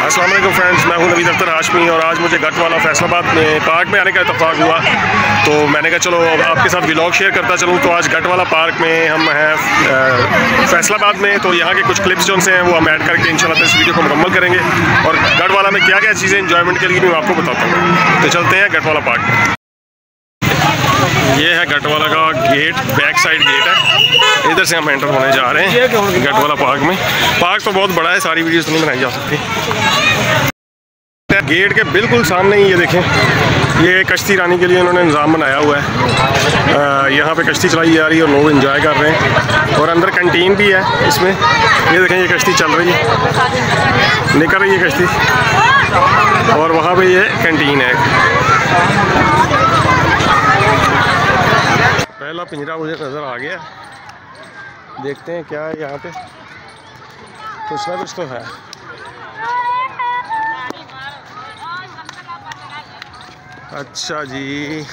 अस्सलाम वालेकुम फ्रेंड्स, मैं हूं नवीद अख्तर हाशमी और आज मुझे गटवाला फैसलाबाद में पार्क में आने का इत्तेफाक हुआ। तो मैंने कहा चलो आपके साथ व्लॉग शेयर करता चलूं। तो आज गटवाला पार्क में हम हैं फैसलाबाद में। तो यहाँ के कुछ क्लिप्स जो हैं वो हम ऐड करके इंशाल्लाह इस वीडियो को मुकम्मल करेंगे और गटवाला में क्या क्या चीज़ें इंजॉयमेंट के लिए भी मैं आपको बताता हूँ। तो चलते हैं गटवाला पार्क में। ये है गटवाला का गेट, बैक साइड गेट है, इधर से हम एंटर होने जा रहे हैं गटवाला पार्क में। पार्क तो बहुत बड़ा है, सारी वीडियोस नहीं बनाई जा सकती। गेट के बिल्कुल सामने ही ये देखें, ये कश्ती रानी के लिए इन्होंने निज़ाम बनाया हुआ है। यहाँ पे कश्ती चलाई जा रही है और लोग एंजॉय कर रहे हैं और अंदर कैंटीन भी है इसमें। ये देखें, ये कश्ती चल रही है, निकल रही है कश्ती और वहाँ पे ये कैंटीन है। पहला पिंजरा मुझे नज़र आ गया, देखते हैं क्या है यहाँ पे। कुछ ना कुछ तो है। अच्छा जी,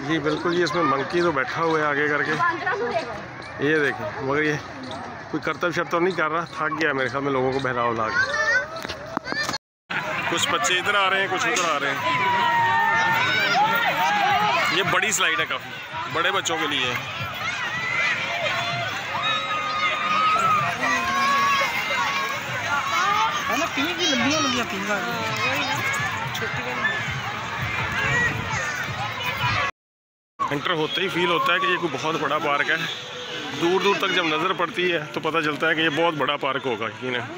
जी बिल्कुल, ये इसमें मंकी तो बैठा हुआ है आगे करके, ये देखें। मगर ये कोई करतब शर्तब नहीं कर रहा, थक गया मेरे ख्याल में लोगों को बहला उला के। कुछ बच्चे इधर आ रहे हैं, कुछ उधर आ रहे हैं। ये बड़ी स्लाइड है, काफ़ी बड़े बच्चों के लिए है। एंटर होते ही फील होता है कि ये कोई बहुत बड़ा पार्क है। दूर दूर तक जब नज़र पड़ती है तो पता चलता है कि ये बहुत बड़ा पार्क होगा यकीन है।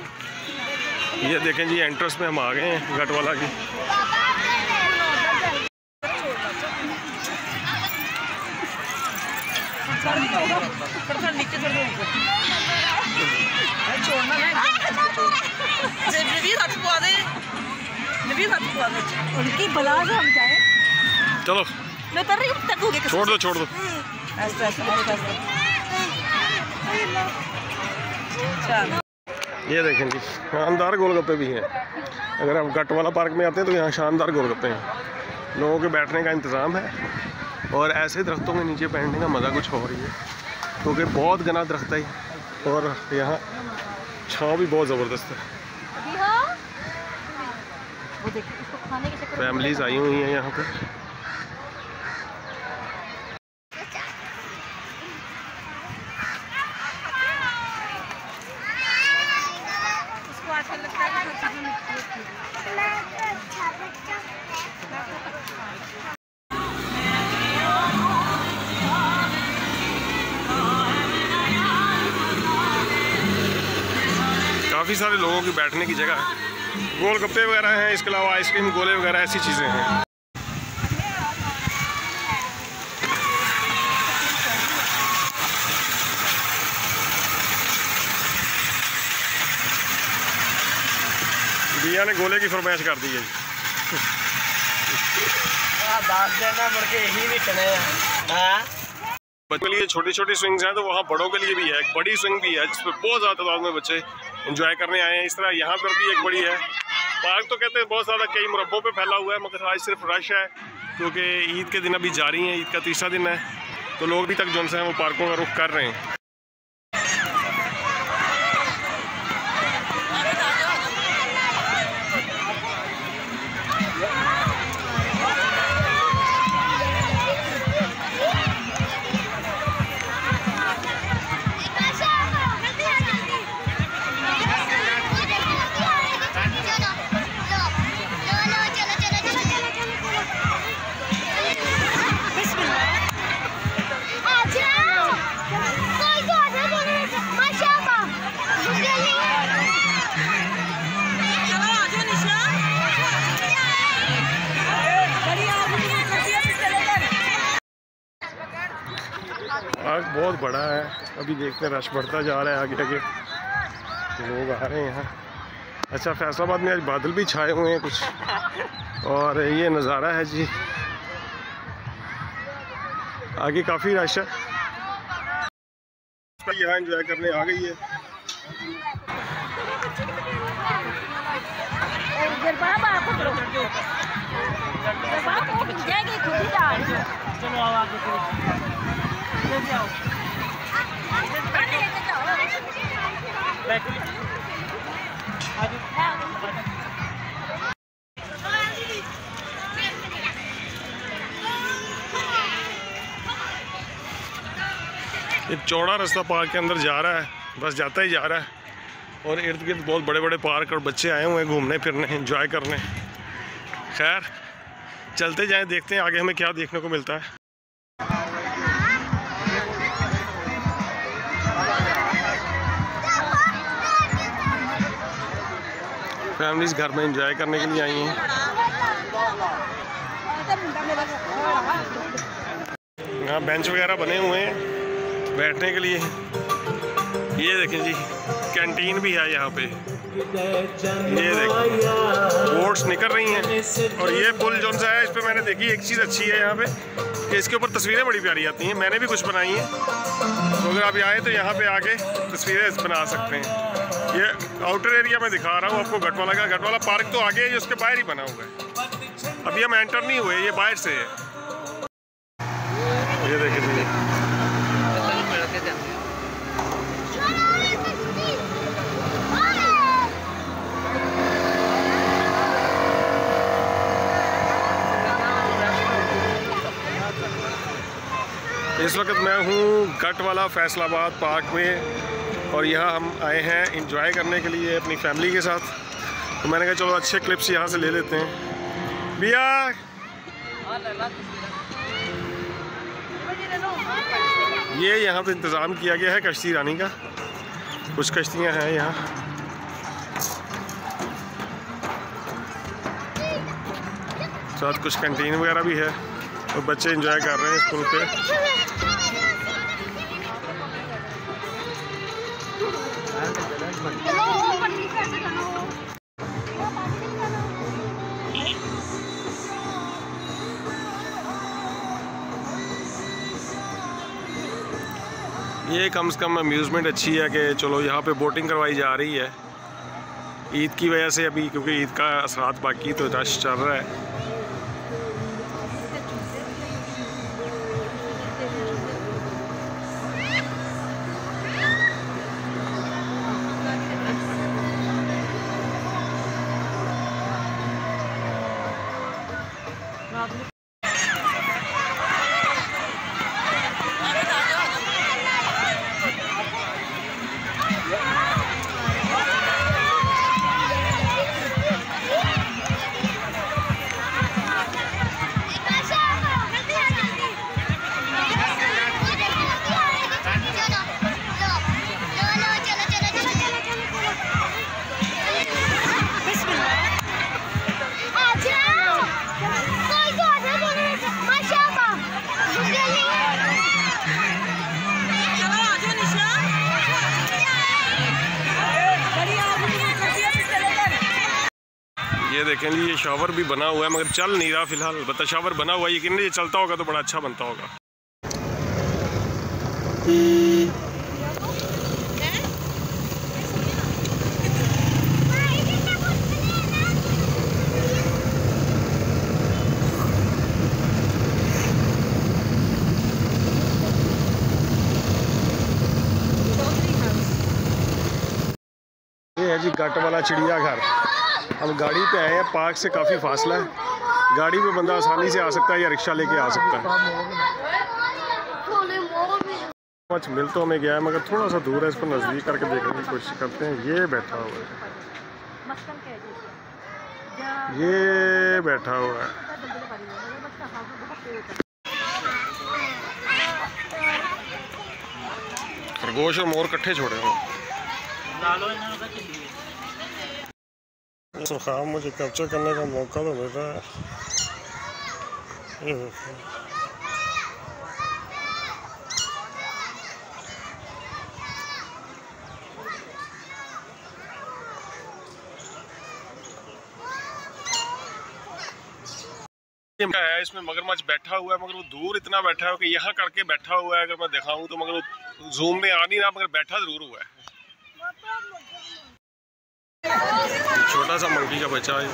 ये देखें जी, एंट्रेंस में हम आ गए हैं गटवाला की। चलो छोड़ दो, छोड़ दो। ये देखें जी, शानदार गोलगप्पे भी हैं। अगर आप गटवाला पार्क में आते हैं तो यहाँ शानदार गोलगप्पे हैं। लोगों के बैठने का इंतज़ाम है और ऐसे दरख्तों के नीचे बैठने का मज़ा कुछ हो रही है, क्योंकि बहुत घना दरख्त है और यहाँ छाँव भी बहुत ज़बरदस्त है। फैमिलीज़ आई हुई हैं यहाँ पर। काफ़ी सारे लोगों की बैठने की जगह है। गोलगप्पे वगैरह हैं, इसके अलावा आइसक्रीम, गोले वगैरह ऐसी चीज़ें हैं। दिया ने गोले की फरमाइश कर दी है। बच्चों के लिए छोटी छोटी स्विंग्स हैं, तो वहाँ बड़ों के लिए भी है। एक बड़ी स्विंग भी है जिसमें बहुत ज़्यादा तादाद में बच्चे एंजॉय करने आए हैं। इस तरह यहाँ पर भी एक बड़ी है। पार्क तो कहते हैं बहुत ज़्यादा कई मुरब्बों पे फैला हुआ है, मगर आज सिर्फ रश है क्योंकि ईद के दिन अभी जारी है, ईद का तीसरा दिन है, तो लोग अभी तक जो है वो पार्कों का रुख कर रहे हैं। पार्क बहुत बड़ा है, अभी देखते हैं रश बढ़ता जा रहा है, आगे आगे लोग आ रहे हैं यहाँ। अच्छा, फैसलाबाद में आज बादल भी छाए हुए हैं कुछ, और ये नज़ारा है जी, आगे काफ़ी रश है। यहाँ एंजॉय करने आ गई है। चलो एक चौड़ा रास्ता पार्क के अंदर जा रहा है, बस जाता ही जा रहा है। और इर्द गिर्द बहुत बड़े बड़े पार्क और बच्चे आए हुए हैं घूमने फिरने, एंजॉय करने। खैर चलते जाएं, देखते हैं आगे हमें क्या देखने को मिलता है। फैमिलीज घर में एंजॉय करने के लिए आई हैं। यहाँ बेंच वगैरह बने हुए हैं बैठने के लिए। ये देखें जी, कैंटीन भी है यहाँ पे। ये देखें बोट्स निकल रही हैं। और ये पुल जो सा है, इस पर मैंने देखी एक चीज़ अच्छी है यहाँ पे कि इसके ऊपर तस्वीरें बड़ी प्यारी आती हैं। मैंने भी कुछ बनाई हैं, तो अगर आप आए तो यहाँ पे आके तस्वीरें बना सकते हैं। ये आउटर एरिया में दिखा रहा हूँ आपको गटवाला का। गटवाला पार्क तो आगे है, उसके बाहर ही बना हुआ है। अभी हम एंटर नहीं हुए, ये बाहर से है। ये देखें जी, इस वक्त मैं हूँ गटवाला फैसलाबाद पार्क में और यहाँ हम आए हैं एंजॉय करने के लिए अपनी फैमिली के साथ। तो मैंने कहा चलो अच्छे क्लिप्स यहाँ से ले लेते हैं। भैया ये यहाँ पे इंतज़ाम किया गया है कश्ती रानी का। कुछ कश्तियाँ हैं यहाँ। साथ कुछ कैंटीन वगैरह भी है और बच्चे एंजॉय कर रहे हैं स्कूल पे। ये कम से कम अम्यूज़मेंट अच्छी है कि चलो यहाँ पे बोटिंग करवाई जा रही है ईद की वजह से अभी, क्योंकि ईद का असरात बाकी तो रश चल रहा है। ये देखें जी, ये शावर भी बना हुआ है मगर चल नहीं रहा फिलहाल। बता शावर बना हुआ है, यकीन ये चलता होगा तो बड़ा अच्छा बनता होगा। ये है जी गटवाला चिड़ियाघर। हम गाड़ी पे आए हैं, पार्क से काफ़ी फासला है। गाड़ी पे बंदा आसानी से आ सकता है या रिक्शा लेके आ सकता है। कुछ मिल तो हमें गया है मगर थोड़ा सा दूर है, इसको नज़दीक करके देखने की कोशिश करते हैं। ये बैठा हुआ है, ये बैठा हुआ है। खरगोश और मोर इकट्ठे छोड़े हुए। सुखाम मुझे कैप्चर करने का मौका तो मिल रहा है। है इसमें मगरमच्छ बैठा हुआ है मगर वो दूर इतना बैठा है कि यहाँ करके बैठा हुआ है। अगर मैं दिखाऊं तो मगर वो जूम में आ नहीं रहा, मगर बैठा जरूर हुआ है। छोटा सा मंकी का बच्चा है।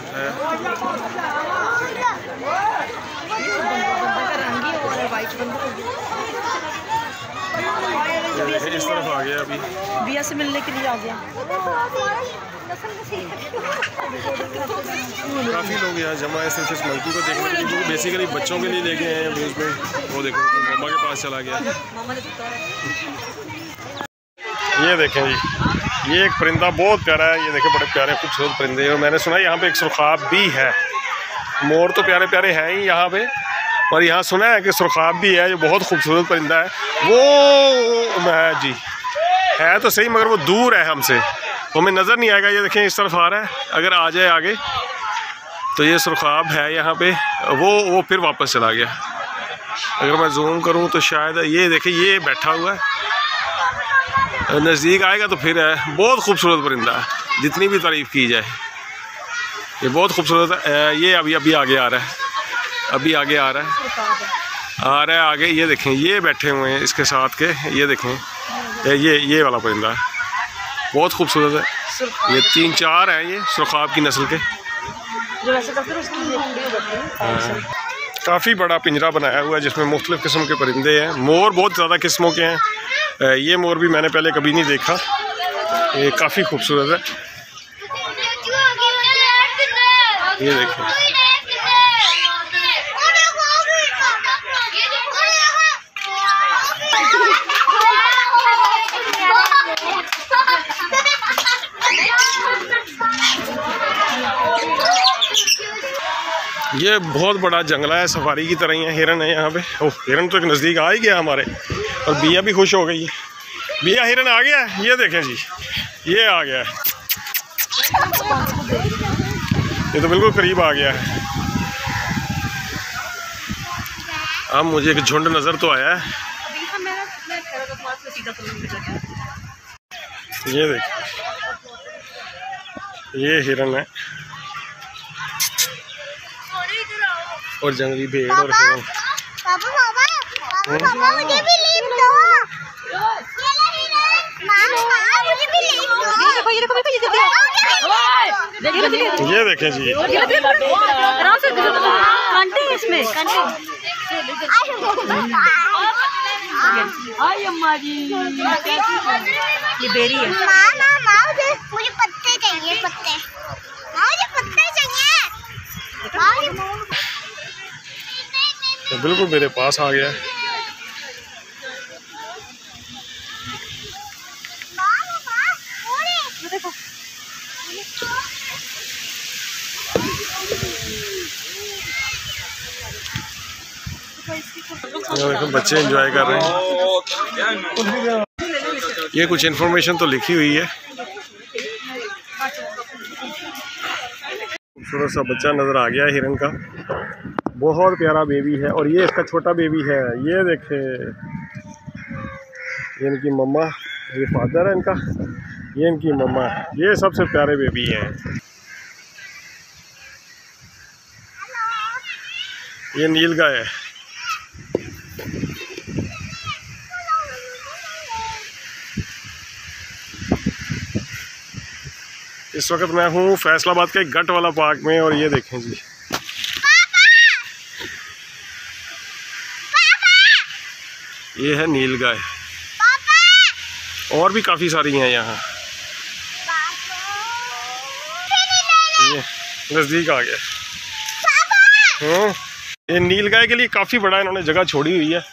इस तरफ आ गया, अभी बिया से मिलने के लिए आ गया। काफ़ी लोग यहाँ जमा है सिर्फ इस मंकी को देखने के लिए, क्योंकि बेसिकली बच्चों के लिए लेके आए हैं व्यूज़ में। वो देखो मम्मा के पास चला गया। ये देखें जी, ये एक परिंदा बहुत प्यारा है। ये देखें बड़े प्यारे खूबसूरत परिंदे हैं। मैंने सुना है यहाँ पे एक सुरखाब भी है। मोर तो प्यारे प्यारे हैं ही यहाँ पे, और यहाँ सुना है कि सुरखाब भी है जो बहुत खूबसूरत परिंदा है। वो मैं जी है तो सही, मगर वो दूर है हमसे, तो हमें नज़र नहीं आएगा। ये देखें इस तरफ आ रहा है, अगर आ जाए आगे तो ये सुरखाब है यहाँ पे। वो फिर वापस चला गया। अगर मैं जूम करूँ तो शायद ये देखें, ये बैठा हुआ है, नज़दीक आएगा तो फिर है। बहुत खूबसूरत परिंदा है, जितनी भी तारीफ़ की जाए ये बहुत खूबसूरत है। ये अभी आगे आ रहा है, अभी आगे आ रहा है आगे। ये देखें, ये बैठे हुए हैं इसके साथ के। ये देखें, ये वाला परिंदा है, बहुत खूबसूरत है। ये 3-4 हैं ये सुरखाब की नस्ल के। काफ़ी बड़ा पिंजरा बनाया हुआ है जिसमें मुख्तलिफ़ किस्म के परिंदे हैं। मोर बहुत ज़्यादा किस्मों के हैं। ये मोर भी मैंने पहले कभी नहीं देखा। ये काफ़ी खूबसूरत है। ये देखें, ये बहुत बड़ा जंगला है, सफारी की तरह ही है। हिरन है यहाँ पे। ओह, हिरन तो एक नज़दीक आ ही गया हमारे, और बिया भी खुश हो गई है। बिया हिरन आ गया है, ये देखें जी, ये आ गया है। ये तो बिल्कुल करीब आ गया है। अब मुझे एक झुंड नज़र तो आया है। ये देखें, ये हिरन है और जंगली भेड़ और हिरन। मुझे भी लीव दो। ये देखें जी, आराम से कांटे इसमें कांटे। आई अम्मा जी, ये बेरी है। मुझे पत्ते चाहिए, पत्ते। मुझे पत्ते चाहिए। तो बिल्कुल मेरे पास आ गया है। देखो बच्चे एंजॉय कर रहे हैं। ये कुछ इन्फॉर्मेशन तो लिखी हुई है। खूबसूरत सा बच्चा नज़र आ गया हिरन का, बहुत प्यारा बेबी है। और ये इसका छोटा बेबी है। ये देखे, ये इनकी मम्मा, ये फादर है इनका, ये इनकी मम्मा है। ये सबसे प्यारे बेबी हैं। ये नीलगाय है। इस वक्त मैं हूँ फैसलाबाद के गट वाला पार्क में, और ये देखें जी, ये है नीलगाय। और भी काफ़ी सारी हैं यहाँ। ये नज़दीक आ गया। ये नीलगाय के लिए काफ़ी बड़ा इन्होंने जगह छोड़ी हुई है।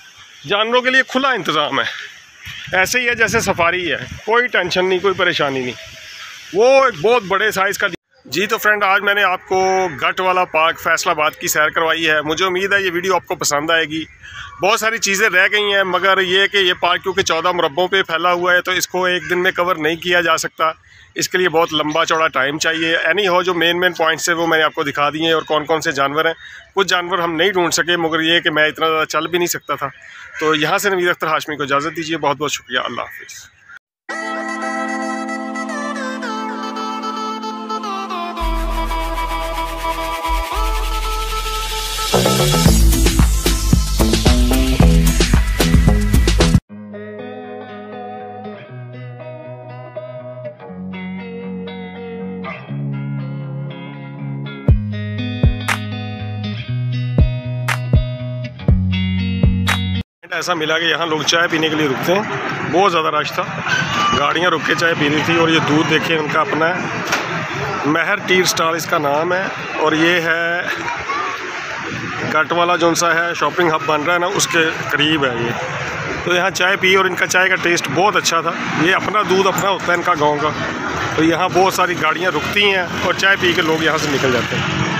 जानवरों के लिए खुला इंतज़ाम है, ऐसे ही है जैसे सफारी है। कोई टेंशन नहीं, कोई परेशानी नहीं। वो एक बहुत बड़े साइज़ का। जी तो फ्रेंड, आज मैंने आपको गट वाला पार्क फैसलाबाद की सैर करवाई है। मुझे उम्मीद है ये वीडियो आपको पसंद आएगी। बहुत सारी चीज़ें रह गई हैं, मगर ये कि ये पार्क क्योंकि 14 मुरब्बों पे फैला हुआ है, तो इसको एक दिन में कवर नहीं किया जा सकता। इसके लिए बहुत लंबा चौड़ा टाइम चाहिए। एनी हो, जो मेन पॉइंट्स है वो मैंने आपको दिखा दिए हैं, और कौन कौन से जानवर हैं। कुछ जानवर हम नहीं ढूंढ सके, मगर ये कि मैं इतना ज़्यादा चल भी नहीं सकता था। तो यहाँ से नवीद अख्तर हाशमी को इजाज़त दीजिए। बहुत बहुत शुक्रिया। अल्लाह हाफिज़। ऐसा मिला कि यहाँ लोग चाय पीने के लिए रुकते हैं। बहुत ज़्यादा रश था, गाड़ियाँ रुक के चाय पी रही थी। और ये दूध देखिए उनका अपना है, महर टी स्टॉल इसका नाम है। और ये है गट वाला जो सा है शॉपिंग हब बन रहा है ना, उसके करीब है ये। तो यहाँ चाय पी और इनका चाय का टेस्ट बहुत अच्छा था। ये अपना दूध अपना होता है इनका गाँव का। तो यहाँ बहुत सारी गाड़ियाँ रुकती हैं और चाय पी के लोग यहाँ से निकल जाते हैं।